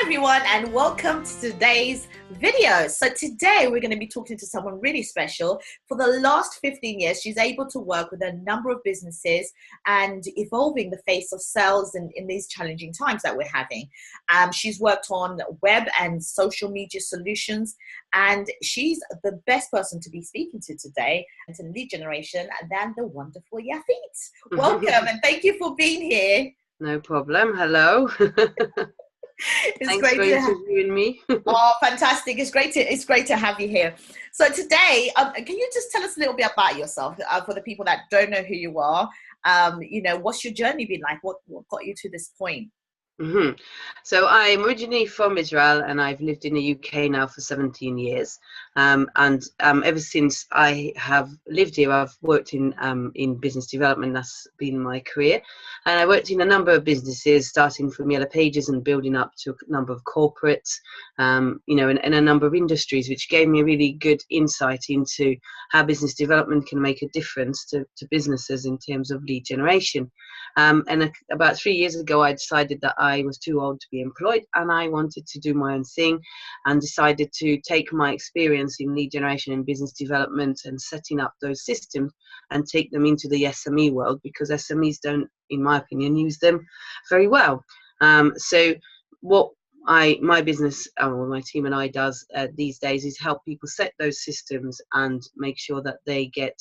everyone, and welcome to today's video. So today we're going to be talking to someone really special. For the last 15 years, she's able to work with a number of businesses and evolving the face of sales in these challenging times that we're having. She's worked on web and social media solutions, and she's the best person to be speaking to today and to lead generation than the wonderful Yafit. Welcome and thank you for being here. No problem. Hello. It's Thanks great for to interviewing me. Oh, fantastic! It's great to have you here. So today, can you just tell us a little bit about yourself for the people that don't know who you are? What's your journey been like? What got you to this point? So I'm originally from Israel, and I've lived in the UK now for 17 years. Ever since I have lived here, I've worked in business development. That's been my career, and I worked in a number of businesses, starting from Yellow Pages and building up to a number of corporates, in a number of industries, which gave me a really good insight into how business development can make a difference to businesses in terms of lead generation. About 3 years ago, I decided that I was too old to be employed and I wanted to do my own thing, and decided to take my experience in lead generation and business development and setting up those systems and take them into the SME world, because SMEs don't, in my opinion, use them very well. So what my business, my team and I does these days is help people set those systems and make sure that they get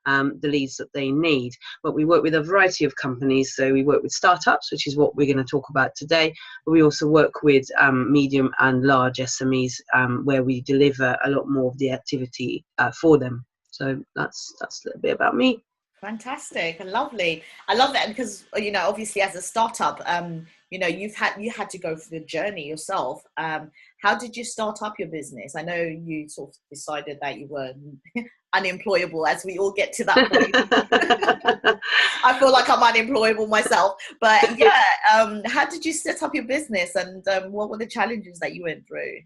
the leads that they need. But we work with a variety of companies. So we work with startups, which is what we're going to talk about today. But we also work with medium and large SMEs, where we deliver a lot more of the activity for them. So that's a little bit about me. Fantastic and lovely. I love that because obviously as a startup, you had to go through the journey yourself. How did you start up your business? I know you sort of decided that you were unemployable, as we all get to that point. I feel like I'm unemployable myself, but yeah. How did you set up your business, and what were the challenges that you went through?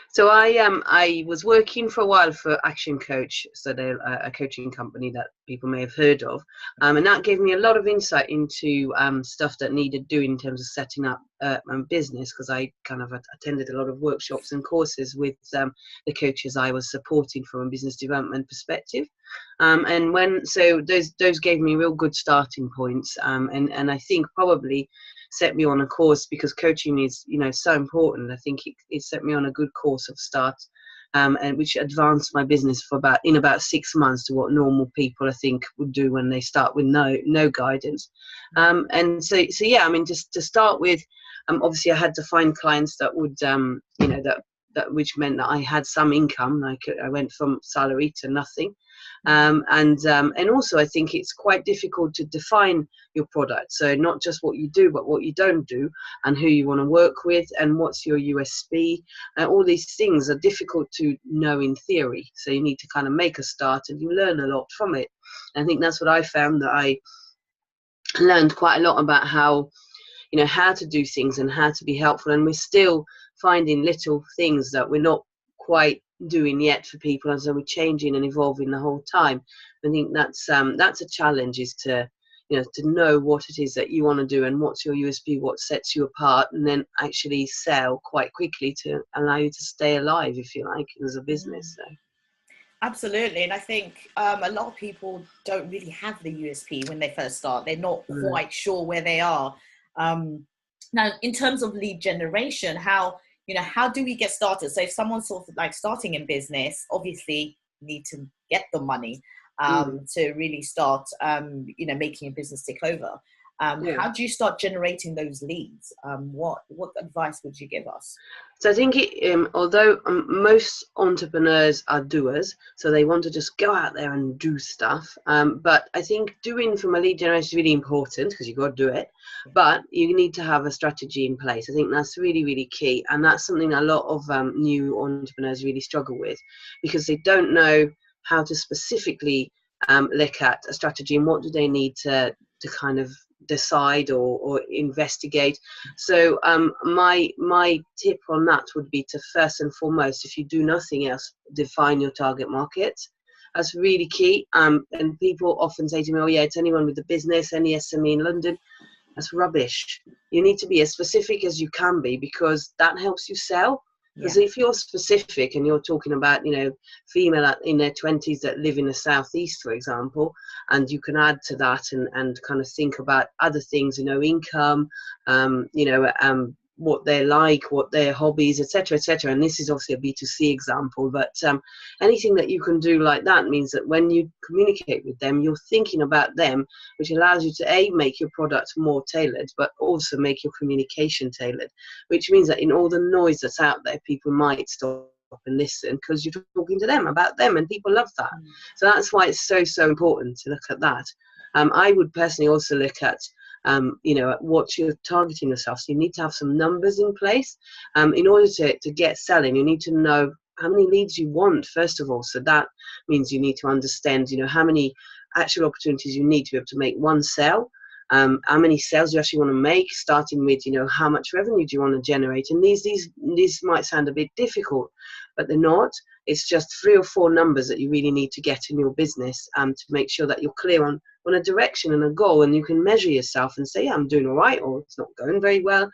So I was working for a while for Action Coach, so they're a coaching company that people may have heard of, and that gave me a lot of insight into stuff that needed doing in terms of setting up my business, because I kind of attended a lot of workshops and courses with the coaches I was supporting from a business development perspective, so those gave me real good starting points, and I think probably set me on a course, because coaching is so important. I think it set me on a good course of start, and which advanced my business for about 6 months to what normal people I think would do when they start with no guidance. And so yeah, I mean, just to start with, obviously I had to find clients that would that which meant that I had some income. I went from salary to nothing. And also I think it's quite difficult to define your product. So not just what you do, but what you don't do, and who you want to work with, and what's your USP. All these things are difficult to know in theory. So you need to kind of make a start, and you learn a lot from it. And I think that's what I found, that I learned quite a lot about how to do things and how to be helpful. And we're still finding little things that we're not quite doing yet for people, and so we're changing and evolving the whole time. I think that's a challenge, is to know what it is that you want to do and what's your USP, what sets you apart, and then actually sell quite quickly to allow you to stay alive, if you like, as a business. So. Absolutely. And I think a lot of people don't really have the USP when they first start. They're not quite sure where they are. Now, in terms of lead generation, how do we get started? So if someone's sort of like starting in business, obviously need to get the money to really start, making a business tick over. How do you start generating those leads? What advice would you give us? So I think although most entrepreneurs are doers, so they want to just go out there and do stuff. But I think doing from a lead generation is really important, because you've got to do it. But you need to have a strategy in place. I think that's really, really key. And that's something a lot of new entrepreneurs really struggle with, because they don't know how to specifically look at a strategy and what do they need to kind of decide or investigate. So my tip on that would be to, first and foremost, if you do nothing else, define your target market. That's really key. And people often say to me, oh yeah, it's anyone with a business, any SME in London. That's rubbish. You need to be as specific as you can be, because that helps you sell. Because if you're specific and you're talking about, female in their 20s that live in the southeast, for example, and you can add to that and kind of think about other things, income, what they're like, what their hobbies, etc., etc. And this is obviously a B2C example, but anything that you can do like that means that when you communicate with them, you're thinking about them, which allows you to make your product more tailored, but also make your communication tailored, which means that in all the noise that's out there, people might stop and listen because you're talking to them about them, and people love that. So that's why it's so important to look at that. I would personally also look at at what you're targeting yourself. So you need to have some numbers in place. In order to get selling, you need to know how many leads you want, first of all. So that means you need to understand, how many actual opportunities you need to be able to make one sale. How many sales you actually want to make, starting with, how much revenue do you want to generate? And these might sound a bit difficult, but they're not. It's just 3 or 4 numbers that you really need to get in your business to make sure that you're clear on a direction and a goal, and you can measure yourself and say, yeah, I'm doing all right, or it's not going very well,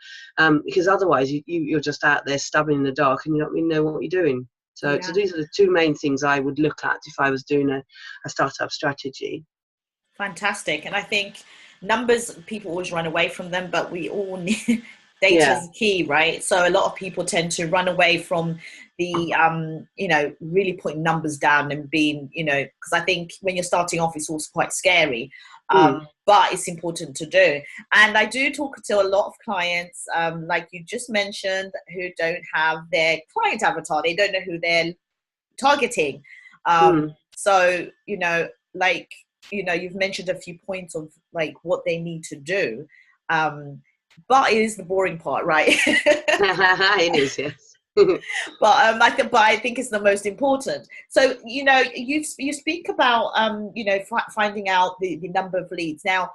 because otherwise you're just out there stabbing in the dark and you don't really know what you're doing. So these are the 2 main things I would look at if I was doing a startup strategy. Fantastic. And I think numbers, people always run away from them, but we all need data is key, right? So a lot of people tend to run away from the really putting numbers down and being, because I think when you're starting off, it's also quite scary, but it's important to do. And I do talk to a lot of clients, like you just mentioned, who don't have their client avatar. They don't know who they're targeting. So, you've mentioned a few points of like what they need to do. But it is the boring part, right? It is, yes. But I think it's the most important. So, you speak about, finding out the number of leads. Now,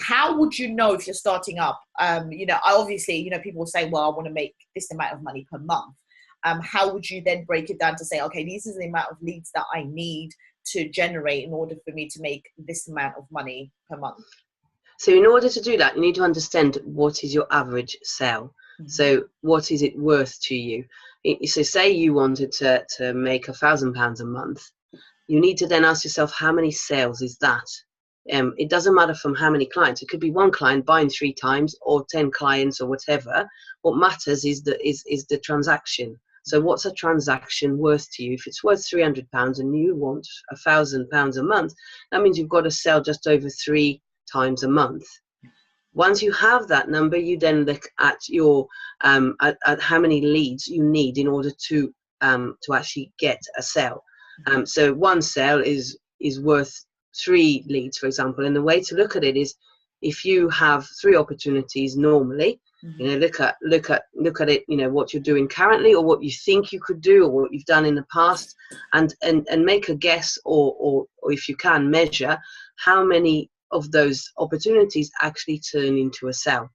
how would you know if you're starting up? Obviously, people will say, well, I want to make this amount of money per month. How would you then break it down to say, okay, this is the amount of leads that I need to generate in order for me to make this amount of money per month? So in order to do that, you need to understand what is your average sale. So what is it worth to you? So say you wanted to make £1,000 a month. You need to then ask yourself, how many sales is that? It doesn't matter from how many clients. It could be one client buying 3 times or 10 clients or whatever. What matters is the transaction. So what's a transaction worth to you? If it's worth £300 and you want £1,000 a month, that means you've got to sell just over 3 times a month. Once you have that number, you then look at your at how many leads you need in order to actually get a sale. So one sale is worth 3 leads, for example. And the way to look at it is, if you have 3 opportunities normally, look at it, what you're doing currently, or what you think you could do, or what you've done in the past, and make a guess, or if you can measure how many of those opportunities actually turn into a sale.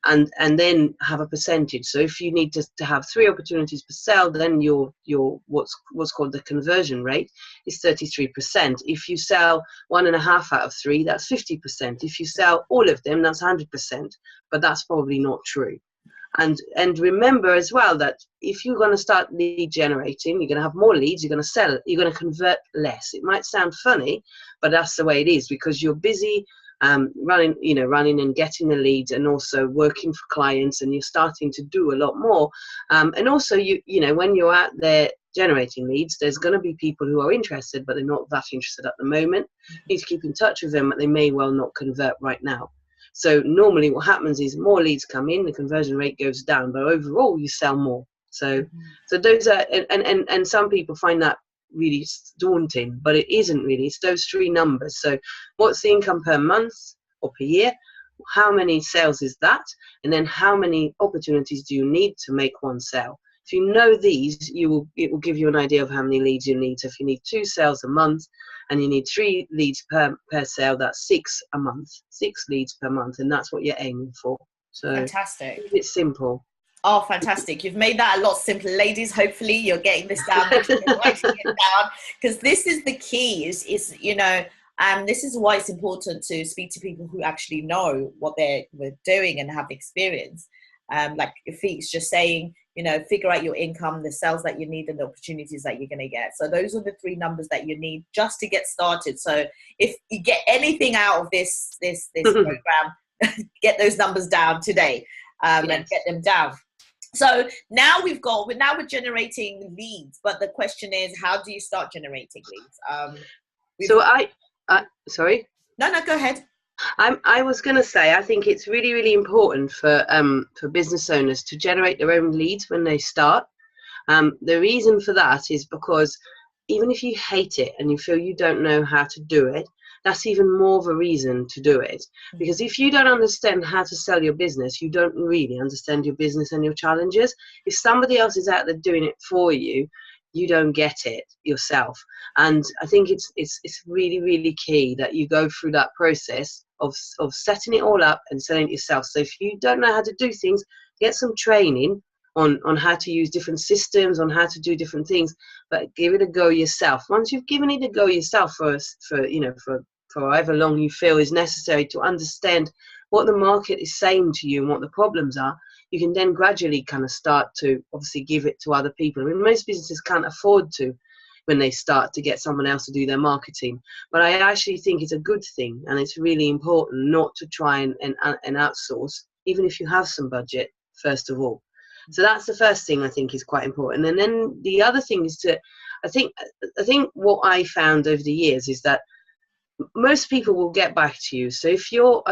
And then have a percentage. So if you need to have 3 opportunities per sale, then your what's called the conversion rate is 33%. If you sell 1.5 out of 3, that's 50%. If you sell all of them, that's 100%. But that's probably not true. And remember as well that if you're going to start lead generating, you're going to have more leads, you're going to sell, you're going to convert less. It might sound funny, but that's the way it is, because you're busy running and getting the leads, and also working for clients, and you're starting to do a lot more. And also, when you're out there generating leads, there's going to be people who are interested, but they're not that interested at the moment. You need to keep in touch with them, but they may well not convert right now. So normally what happens is more leads come in, the conversion rate goes down, but overall you sell more. So those are, and some people find that really daunting, but it isn't really. It's those 3 numbers. So what's the income per month or per year? How many sales is that? And then how many opportunities do you need to make one sale? If you know these, it will give you an idea of how many leads you need. So if you need 2 sales a month and you need 3 leads per sale, that's 6 a month, 6 leads per month, and that's what you're aiming for. So fantastic. It's simple. Oh, fantastic. You've made that a lot simpler. Ladies, hopefully you're getting this down, writing it down, because this is the key is, And this is why it's important to speak to people who actually know what they're doing and have experience. Like Yafit's just saying, you know, figure out your income, the sales that you need, and the opportunities that you're going to get. So those are the 3 numbers that you need just to get started. So if you get anything out of this program, get those numbers down today, and get them down. So now we're generating leads, but the question is, how do you start generating leads? Sorry. No, go ahead. I was going to say, I think it's really, really important for business owners to generate their own leads when they start. The reason for that is because even if you hate it and you feel you don't know how to do it, that's even more of a reason to do it. Because if you don't understand how to sell your business, you don't really understand your business and your challenges. If somebody else is out there doing it for you, you don't get it yourself. And I think it's really, really key that you go through that process of setting it all up and selling it yourself. So if you don't know how to do things, get some training on how to use different systems, on how to do different things, but give it a go yourself. Once you've given it a go yourself for however long you feel is necessary to understand what the market is saying to you and what the problems are, you can then gradually kind of start to obviously give it to other people. I mean, most businesses can't afford to when they start to get someone else to do their marketing. But I actually think it's a good thing, and it's really important not to try and outsource, even if you have some budget, first of all. So that's the first thing I think is quite important. And then the other thing is I think what I found over the years is that most people will get back to you. So if you're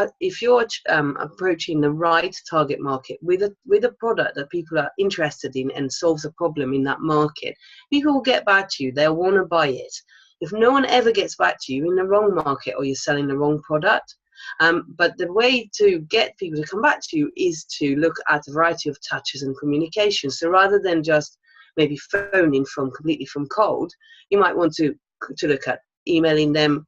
approaching the right target market with a product that people are interested in and solves a problem in that market, people will get back to you. They'll want to buy it. If no one ever gets back to you, in the wrong market or you're selling the wrong product. But the way to get people to come back to you is to look at a variety of touches and communication. So rather than just maybe phoning completely from cold, you might want to look at emailing them,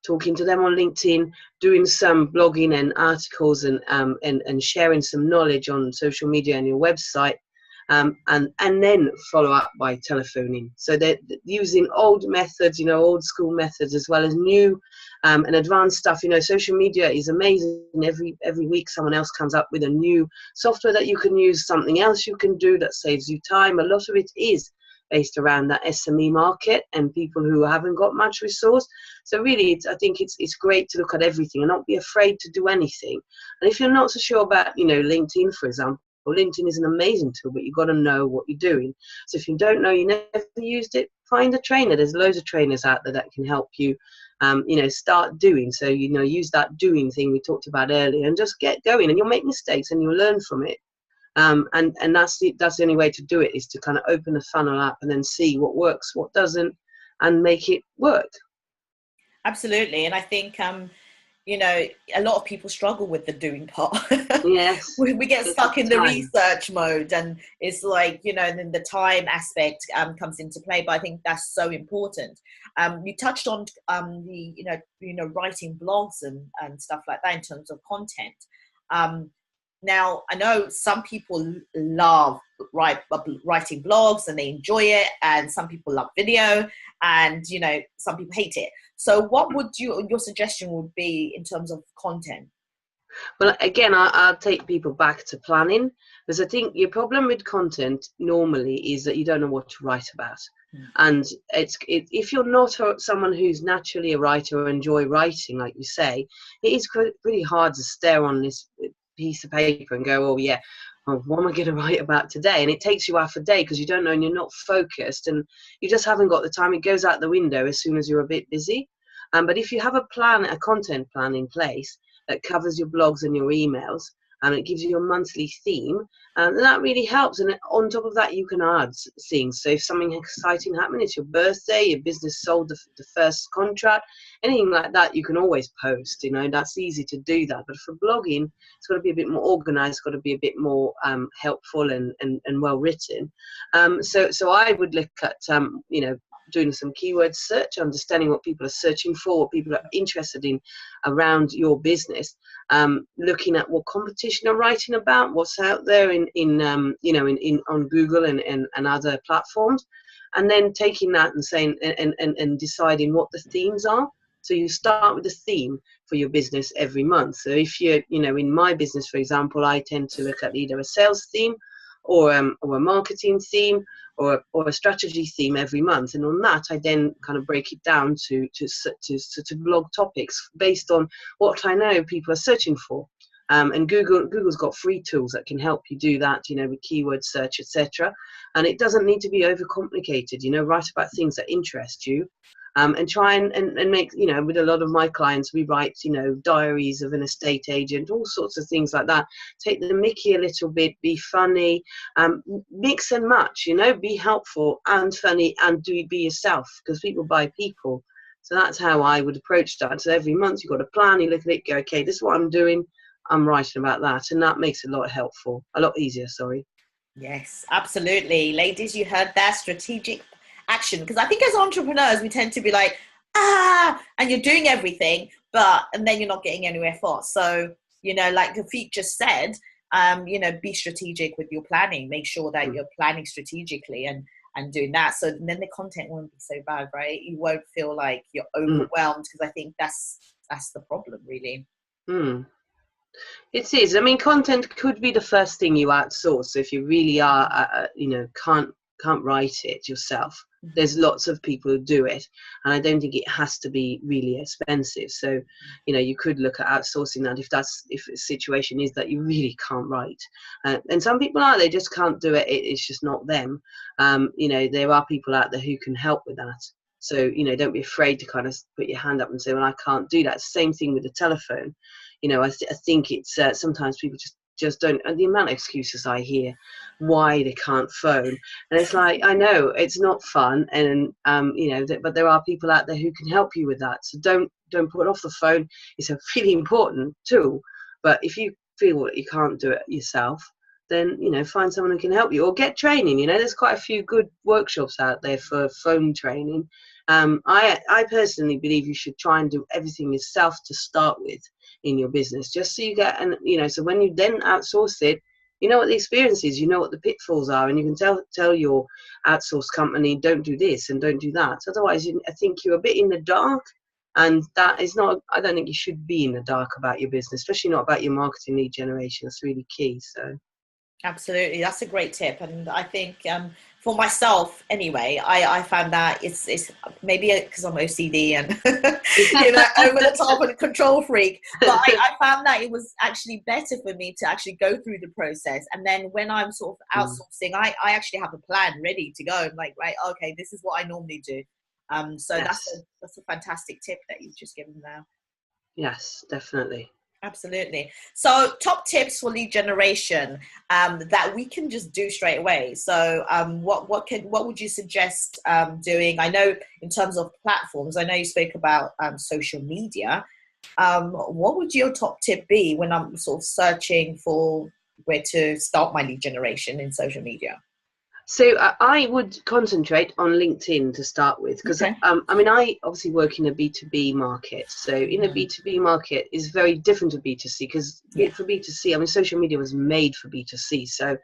talking to them on LinkedIn, doing some blogging and articles and sharing some knowledge on social media and your website, and then follow up by telephoning. So they're using old methods, old school methods, as well as new and advanced stuff. Social media is amazing. Every week someone else comes up with a new software that you can use, something else you can do that saves you time. A lot of it is based around that SME market and people who haven't got much resource. So really, I think it's great to look at everything and not be afraid to do anything. And if you're not so sure about, LinkedIn, for example, LinkedIn is an amazing tool, but you've got to know what you're doing. So if you don't know, you never used it, find a trainer. There's loads of trainers out there that can help you, start doing. So, use that doing thing we talked about earlier and just get going, and you'll make mistakes and you'll learn from it. And that's the only way to do it, is to kind of open the funnel up and then see what works, what doesn't, and make it work. Absolutely. And I think, a lot of people struggle with the doing part. Yes. we get stuck in the research mode, and it's like, and then the time aspect comes into play. But I think that's so important. You touched on the, writing blogs and stuff like that in terms of content. Now, I know some people love writing blogs and they enjoy it, and some people love video, and some people hate it. So what would your suggestion would be in terms of content? Well, again, I'll take people back to planning, because I think your problem with content normally is that you don't know what to write about. And if you're not someone who's naturally a writer or enjoy writing, like you say, it is pretty hard to stare on this piece of paper and go, oh yeah, what am I going to write about today? And it takes you half a day because you don't know and you're not focused and you just haven't got the time. It goes out the window as soon as you're a bit busy. But if you have a content plan in place that covers your blogs and your emails, and it gives you a monthly theme, and that really helps. And on top of that, you can add things. So if something exciting happened, it's your birthday, your business sold the first contract, anything like that, you can always post. That's easy to do that. But for blogging, it's got to be a bit more organized, it's got to be a bit more helpful and well written. So I would look at doing some keyword search, understanding what people are searching for, what people are interested in around your business, looking at what competition are writing about, what's out there on Google and other platforms, and then taking that and saying and deciding what the themes are. So you start with a theme for your business every month. So if you're, in my business, for example, I tend to look at either a sales theme or a marketing theme or a strategy theme every month. And on that, I then kind of break it down to blog topics based on what I know people are searching for. And Google's got free tools that can help you do that, with keyword search, etc. And it doesn't need to be overcomplicated. Write about things that interest you. And try and make, with a lot of my clients, we write, diaries of an estate agent, all sorts of things like that. Take the mickey a little bit, be funny, mix and match, be helpful and funny, and be yourself, because people buy people. So that's how I would approach that. So every month you've got a plan, you look at it, go, okay, this is what I'm doing, I'm writing about that. And that makes it a lot easier, sorry. Yes, absolutely. Ladies, you heard that, strategic action, because I think as entrepreneurs we tend to be like, and you're doing everything, and then you're not getting anywhere fast. So like Yafit just said, be strategic with your planning. Make sure that you're planning strategically and doing that, so then the content won't be so bad, right? You won't feel like you're overwhelmed, because I think that's the problem, really. It is. I mean, content could be the first thing you outsource. So if you really are, can't write it yourself, there's lots of people who do it, and I don't think it has to be really expensive. So you could look at outsourcing that if the situation is that you really can't write, and some people they just can't do it. It's just not them. There are people out there who can help with that. So don't be afraid to kind of put your hand up and say, well, I can't do that. Same thing with the telephone. I think it's sometimes people just don't, and the amount of excuses I hear why they can't phone, and it's like, I know it's not fun, and but there are people out there who can help you with that. So don't put off the phone. It's a really important tool, but if you feel that you can't do it yourself, then find someone who can help you, or get training. There's quite a few good workshops out there for phone training. I personally believe you should try and do everything yourself to start with in your business, just so you get, and so when you then outsource it, you know what the experience is, you know what the pitfalls are, and you can tell your outsourced company, don't do this and don't do that. Otherwise, I think you're a bit in the dark, and that is not, I don't think you should be in the dark about your business, especially not about your marketing lead generation. It's really key. So absolutely, that's a great tip. And I think for myself anyway, I found that it's maybe because I'm OCD and over the top and a control freak, but I found that it was actually better for me to actually go through the process, and then when I'm sort of outsourcing, I actually have a plan ready to go. I'm like, right, okay, this is what I normally do. So yes. that's a fantastic tip that you've just given now. Yes, definitely. Absolutely. So top tips for lead generation that we can just do straight away. So what would you suggest doing? I know in terms of platforms, I know you spoke about social media. What would your top tip be when I'm sort of searching for where to start my lead generation in social media? So I would concentrate on LinkedIn to start with, because I obviously work in a B2B market. So in a B2B market is very different to B2C, because for B2C, social media was made for B2C. So,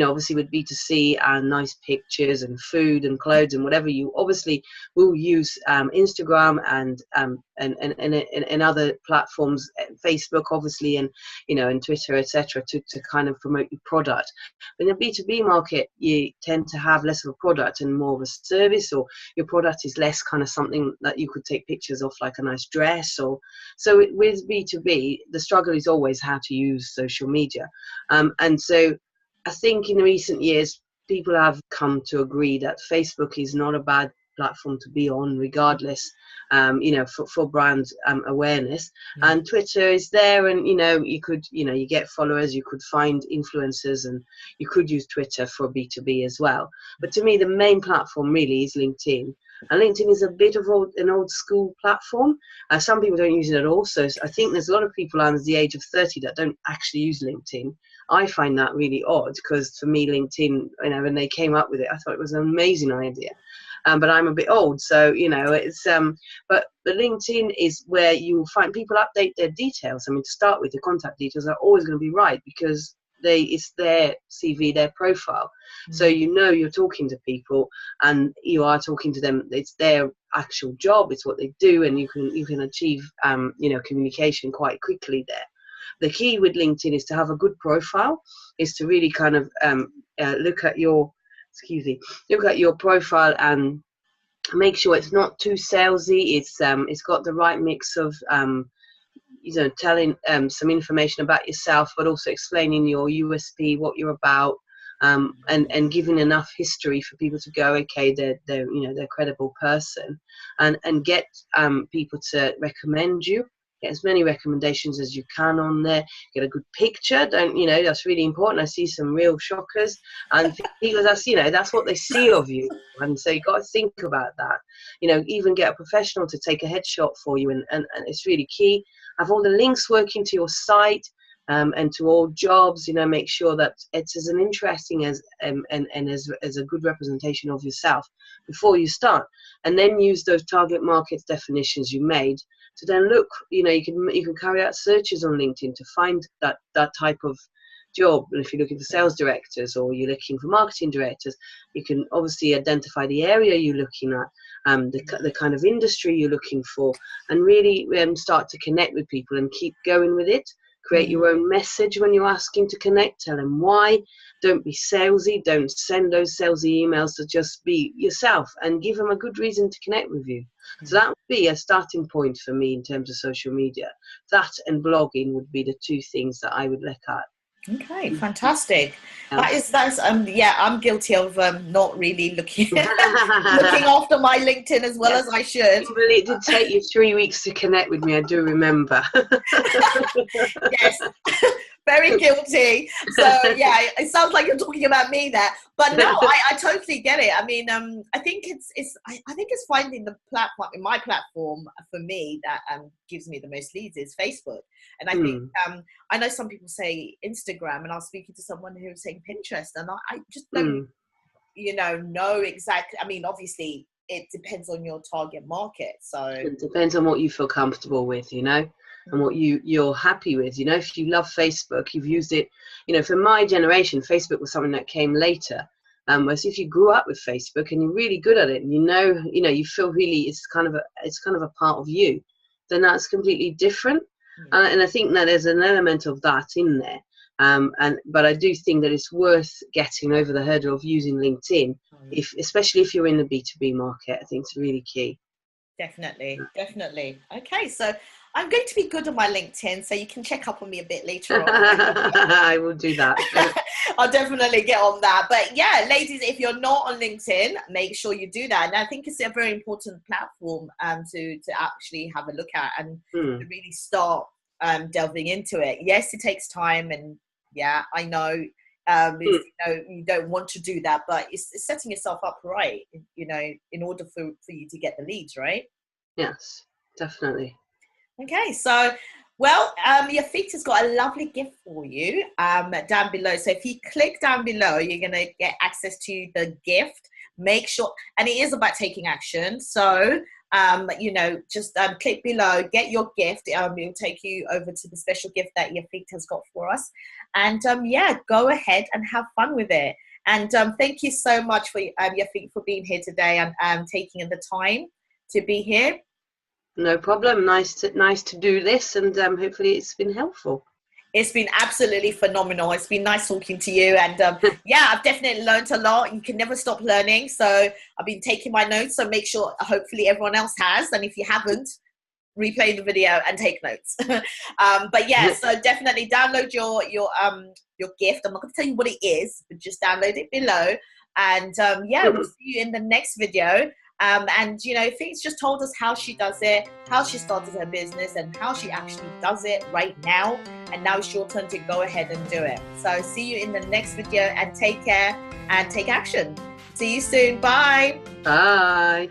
obviously with B2C and nice pictures and food and clothes and whatever, you obviously will use Instagram and other platforms, Facebook obviously, and and Twitter, etc., to kind of promote your product. But in the B2B market, you tend to have less of a product and more of a service, or your product is less kind of something that you could take pictures of, like a nice dress. Or so with B2B, the struggle is always how to use social media, and so I think in recent years people have come to agree that Facebook is not a bad platform to be on, regardless, for brand awareness. And Twitter is there, and you could, you get followers, you could find influencers, and you could use Twitter for B2B as well. But to me, the main platform really is LinkedIn. And LinkedIn is a bit of an old school platform. Some people don't use it at all. So I think there's a lot of people under the age of 30 that don't actually use LinkedIn. I find that really odd, because for me, LinkedIn, when they came up with it, I thought it was an amazing idea. But I'm a bit old, so it's but the LinkedIn is where you will find people update their details. To start with, the contact details are always going to be right, because it's their CV, their profile. So you're talking to people and you are talking to them. It's their actual job, it's what they do, and you can achieve communication quite quickly there. The key with LinkedIn is to have a good profile, is to really kind of look at your profile and make sure it's not too salesy. It's got the right mix of telling some information about yourself, but also explaining your USP, what you're about, and giving enough history for people to go, okay, they're a credible person, and get people to recommend you. Get as many recommendations as you can on there. Get a good picture. That's really important. I see some real shockers, and people, that's what they see of you, and so you got to think about that. Even get a professional to take a headshot for you, and it's really key. Have all the links working to your site, and to all jobs. Make sure that it's as interesting as and as a good representation of yourself before you start, and then use those target market definitions you made to then look. You can carry out searches on LinkedIn to find that type of job. And if you're looking for sales directors or you're looking for marketing directors, you can obviously identify the area you're looking at, the kind of industry you're looking for, and really start to connect with people and keep going with it. Create your own message when you're asking to connect. Tell them why. Don't be salesy. Don't send those salesy emails. To just be yourself and give them a good reason to connect with you. So that would be a starting point for me in terms of social media. That and blogging would be the two things that I would look at. Okay, fantastic. That's I'm guilty of not really looking after my LinkedIn as well as I should. Kimberley, it did take you 3 weeks to connect with me, I do remember. Yes, very guilty. So yeah, it sounds like you're talking about me there, but no, I totally get it. I mean, I think it's finding the platform. My platform for me that gives me the most leads is Facebook, and I think I know some people say Instagram, and I was speaking to someone who was saying Pinterest, and I just don't know exactly. I mean, obviously it depends on your target market, so it depends on what you feel comfortable with, and what you're happy with. If you love Facebook, you've used it. For my generation, Facebook was something that came later. Whereas if you grew up with Facebook and you're really good at it, and you feel really it's kind of a part of you, then that's completely different. And I think that there's an element of that in there. But I do think that it's worth getting over the hurdle of using LinkedIn, especially if you're in the B2B market. I think it's really key. Definitely. Okay, so I'm going to be good on my LinkedIn, so you can check up on me a bit later on. I will do that. I'll definitely get on that. But yeah, ladies, if you're not on LinkedIn, make sure you do that. And I think it's a very important platform to actually have a look at and to really start delving into it. Yes, it takes time, and yeah, I know you don't want to do that, but it's setting yourself up right, in order for you to get the leads, right? Yes, definitely. Okay, so Yafit has got a lovely gift for you down below. So if you click down below, you're going to get access to the gift. Make sure, and it is about taking action. So, just click below, get your gift. It'll take you over to the special gift that Yafit has got for us. And go ahead and have fun with it. And thank you so much for Yafit for being here today and taking the time to be here. No problem. Nice to do this, and hopefully it's been helpful. It's been absolutely phenomenal. It's been nice talking to you, and I've definitely learned a lot. You can never stop learning, so I've been taking my notes. So make sure, hopefully, everyone else has, and if you haven't, replay the video and take notes. So definitely download your gift. I'm not going to tell you what it is, but just download it below, and we'll see you in the next video. Fit's just told us how she does it, how she started her business, and how she actually does it right now. And now it's your turn to go ahead and do it. So see you in the next video, and take care and take action. See you soon. Bye. Bye.